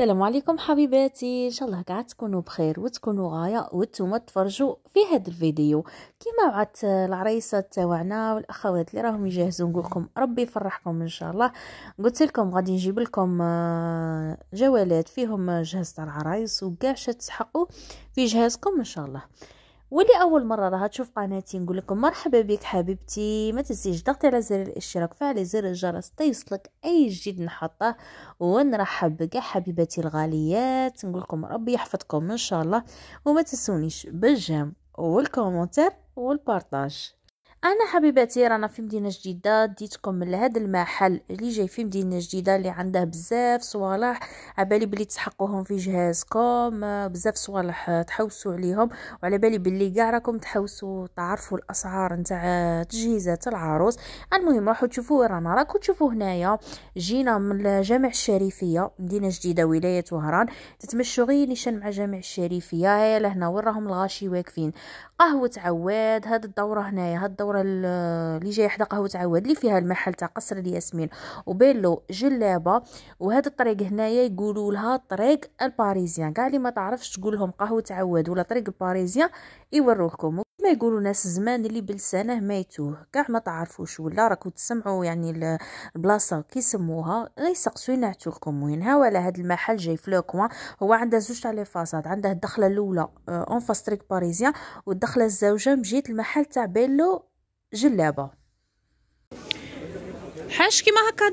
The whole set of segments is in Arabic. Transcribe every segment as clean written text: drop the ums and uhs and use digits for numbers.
السلام عليكم حبيباتي، ان شاء الله قاعد تكونوا بخير وتكونوا غايه وانتم تفرجوا في هذا الفيديو. كيما وعدت العريسات تاعنا والاخوات اللي راهم يجهزوا، نقول لكم ربي يفرحكم ان شاء الله. قلت لكم غادي نجيب لكم جوالات فيهم جهاز تاع العرايس وكاع تسحقوا في جهازكم ان شاء الله. واللي اول مره راها تشوف قناتي نقول لكم مرحبا بك حبيبتي، ما تنسيش ضغطي على زر الاشتراك، فعلي زر الجرس تيوصلك اي جديد نحطه. ونرحب بك حبيباتي الغاليات، نقول لكم ربي يحفظكم ان شاء الله، وما تنسونيش بالجيم والكومنتير والبارطاج. انا حبيباتي رانا في مدينه جديده، ديتكم من هذا المحل اللي جاي في مدينه جديده اللي عنده بزاف صوالح، عبالي بلي تسحقوهم في جهازكم، بزاف صوالح تحوسوا عليهم، وعلى بالي بلي كاع راكم تحوسوا تعرفوا الاسعار نتاع تجهيزات العروس. المهم راحوا تشوفوا وين رانا، راكم تشوفوا هنايا جينا من جامع الشريفيه، مدينه جديده ولايه وهران. تتمشوا غير نيشان مع جامع الشريفيه، هيا لهنا وين راهم الغاشي واقفين. قهوه عواد، هاد الدوره هنايا، هاد الدوره اللي جايه حدا قهوه عواد اللي فيها المحل تاع قصر الياسمين وبيلو جلابه. وهاد الطريق هنايا يقولوا لها طريق الباريزيان، كاع اللي ما تعرفش تقول لهم قهوه عواد ولا طريق الباريزيان يوروكم. ما يقولوا ناس زمان اللي بلسانه ما يتوه، كاع ما تعرفوش ولا راكم تسمعوا يعني البلاصه كي يسموها يسقسوا ينعتوا لكم وينها. ولا هاد المحل جاي في لوكوان، هو عنده زوج تاع لي فاصاد، عنده الدخله الاولى اون فاس طريق باريزيان، والدخله الزوجه مجيت المحل تاع بيلو جلابه. حاش كيما هكا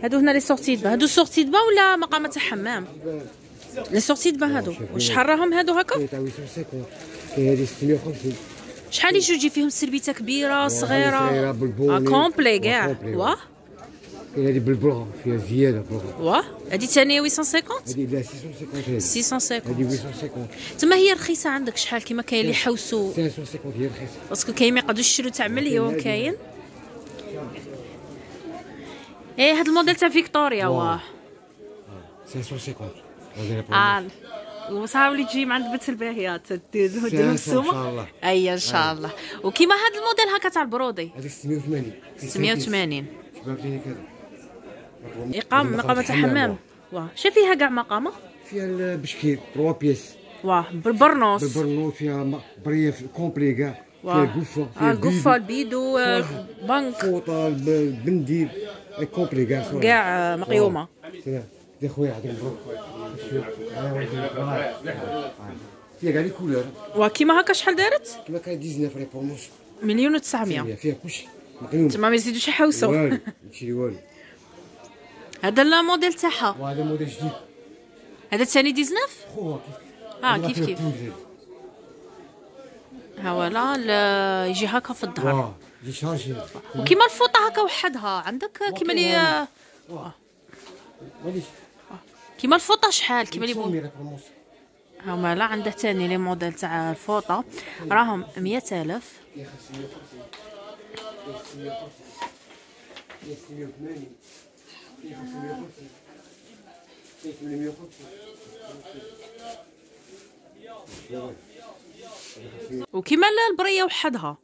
هادو هنا لي سورتي دبا، هادو سورتي دبا ولا مقامه تاع حمام؟ لي سورتي دبا هادو وشحال راهم هادو هكا؟ تاع 850 كاين هادي 650. شحال يجي فيهم سربيته كبيره صغيره كومبلي كاع؟ واه كاين هادي بالبلغم فيها زياده بلغم. واه هادي ثاني 850؟ هادي لا 650. 650 هادي 850. تما هي رخيصه عندك شحال؟ كيما كاين اللي يحوسوا 550 هي رخيصه باسكو كاين ما يقدروش يشريو تاع مليون. كاين ايه هاد الموديل تاع فيكتوريا واه 550. وصحاب اللي تجي عند بنت الباهيات ديرهم السومه. اي ان شاء الله. وكيما هاد الموديل هكا تاع البرودي هذيك 680. 680 شبابتيني كذا مقامه تاع حمام. واه شا فيها كاع مقامه؟ فيها البشكير 3 بيس. واه بالبرنوس فيها بريف كومبلي كاع، فيها القفه، فيها القفه البيدو بنك فوطه البنديل كومبلي كاع مقيومه. دي خويا عندك مبروك. فيها كاع لي كولور. وكيما هكا شحال دارت؟ كيما كاين 19 فري بروموسيون، 1,900,000. فيها كلشي مقيوم. تما ما يزيدوش يحوسوا. والو ماشي والو. هذا الموديل تاعها، وهذا موديل جديد. هذا ثاني 19. خويا كيف ها ولا يجي هكا في الظهر. يجي شارجي. وكيما الفوطه هكا وحدها عندك كيما لي كيما الفوطه شحال كيما لي هما لا عنده ثاني لي موديل تاع الفوطه راهم 100,000. وكيما البريه وحدها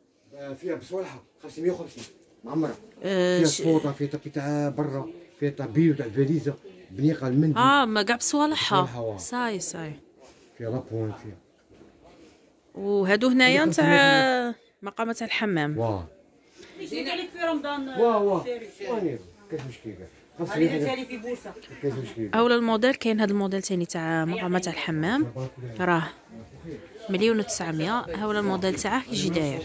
فيها بصوالحها 550 معمره. فيها فوطه، فيها طابي تاع برا، فيها تاع بيو تاع فاليزه بنيقه المندي. ما كاع بصوالحها. صاي فيها لابوان فيها. وهادو هنايا نتاع مقامه تاع الحمام. جيت عليك في رمضان. كاش مشكل كاع. في بورصه. اولا الموديل كاين هذا الموديل ثاني تاع مقامه تاع الحمام راه 1,900,000. هاولا الموديل تاعه يجي داير.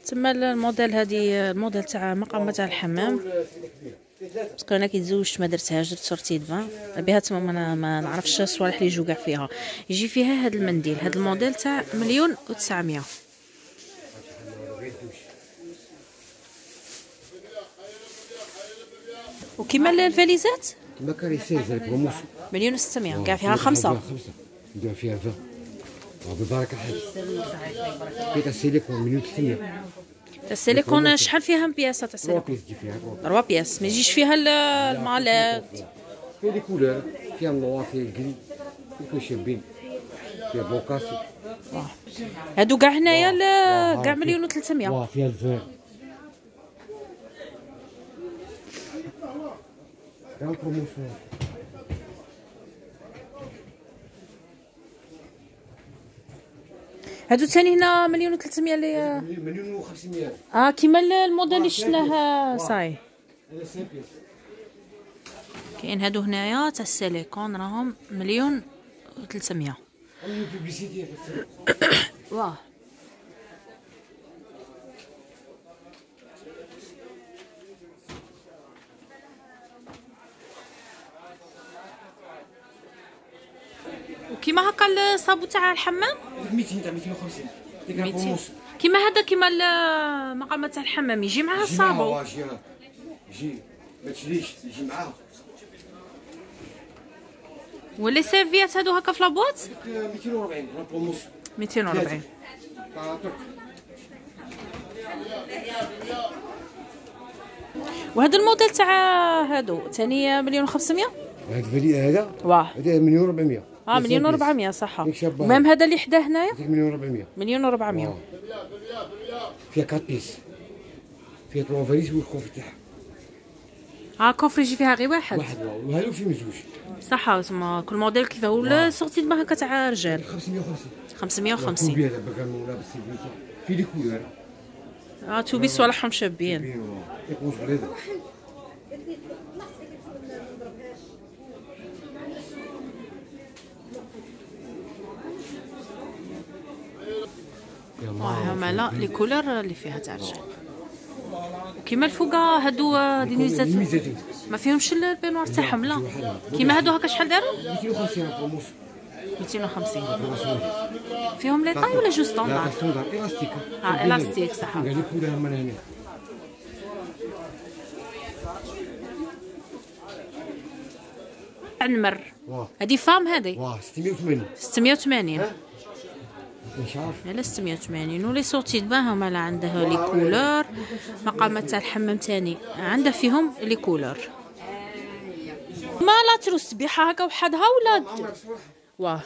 تما الموديل هذه الموديل تاع مقامه تاع الحمام، باسكو انا كي تزوجت ما درتهاش، درت سورتي دبا بها تما ما نعرفش الصوالح اللي يجوا كاع فيها. يجي فيها هذا المنديل، هذا الموديل تاع 1,900,000. وكيما الفاليزات كيما كاري 16 بروموسيون 1,600,000 كاع فيها 5. ندير فيها 20 ببركه الحاج. كاين تاع السيليكون 1,300. السيليكون شحال فيها بياسه تاع السيليكون؟ 4 بياس. ما يجيش فيها المعلات. فيها دي كولور، فيها النوار، فيها الكري، كلشي شابين. فيها بوكاسي. هادو كاع هنايا كاع 1,300,000. واه فيها الفير كاع البروموسيون. هادو ثاني هنا 1,300,000 اللي 1,500,000. كيما الموديل اللي شفناه صاي. كاين هادو هنايا تاع السيليكون راهم 1,300,000. واه وكيما هكا الصابون تاع الحمام 200 تاع 250 ديك 200. كيما هذا كيما المقامه تاع الحمام يجي معاه الصابون. يجي ما تشريش يجي معاه. ولي سيرفيات هادو هكا في لابواط 240 لا بروموسيون 240. وهذا الموديل تاع هادو ثاني 1,500,000. هذا واه هذا 1,400,000. 1,400,000 صح. ومام هذا اللي حداه هنايا 1,400,000. 1,400,000. فيها 4 بيس فيها 3 فاليز والكوفي تاعها. كوفري يجي فيها غير واحد. وهذا في مزوج صح. تما كل موديل كيفاه ولا سورتي دابا هكا تاع رجال 550. 550. كوبيه دابا كانوا لابس في لي كولور. توبي صوالحهم شابين. يقوس غليظ. هما لا لي كولور اللي فيها تاع الرجال. كيما الفوقا هادو دي نويزات ما فيهمش البينوار تاعهم لا. كيما هادو هكا شحال داروا 250 بروموسيون. 250 فيهم لي طاي ولا جو ستوندار؟ لا ستوندار الاستيك. الاستيك صح. قال لي كولور من هنا. نمر هادي فام هادي 680. 680. مش عارف على 680. ولي صوتي دابا هما لا عنده لي كولور. مقامات تاع الحمام تاني عنده فيهم لي كولور. ما لا تروس بيحه هكا وحدها ولا واه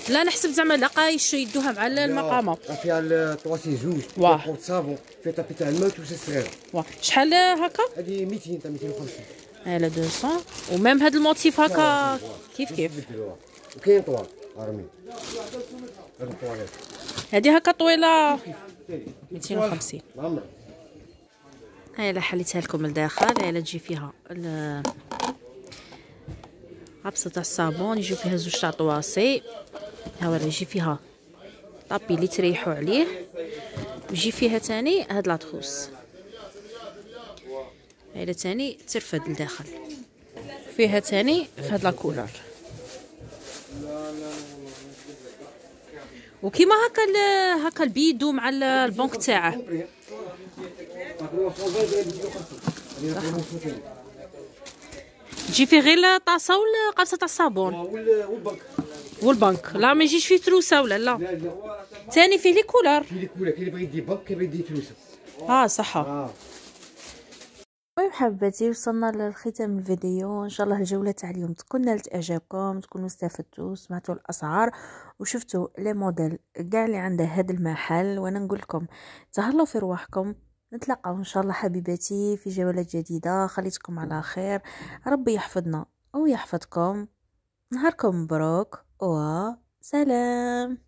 لا نحسب زعما لقايش يدوها مع المقامه. فيها الطواسي زوج واه صابون فيها طابي تاع الماء توسي صغيره. واه شحال هكا؟ هذه 200 تاع 250. على 200. وميم هاد الموتيف هكا كيف وكاين طوال رمي هاد الطواليت هادي هكا طويله 250. عمر هاي لا حليتها لكم لداخل. هاي لا تجي فيها عبسه تاع الصابون يجي فيها زوج تاع طواسي. ها ولا يجي فيها طابي اللي تريحوا عليه. يجي فيها تاني هاد لاطخوس. هاي تاني ترفد لداخل فيها تاني في هاد لاكولور. وكيما هكا البيدو مع البنك تاعه تجي فيه غير طاسه ولا قبصه تاع الصابون والبنك. لا ما يجيش فيه تروسه ولا لا ثاني فيه لي كولور. كاين اللي بغى يدي بنك كاين اللي بغى يدي تروسه. صح. المهم حباتي وصلنا للختام الفيديو. ان شاء الله الجوله تاع اليوم تكون نالت اعجابكم، تكونوا استفدتوا سمعتوا الاسعار وشفتوا لي موديل كاع اللي عنده هذا المحل. وانا نقول لكم تهلاو في رواحكم. نتلاقاو ان شاء الله حبيباتي في جولات جديده. خليتكم على خير. ربي يحفظنا ويحفظكم. نهاركم مبروك وسلام.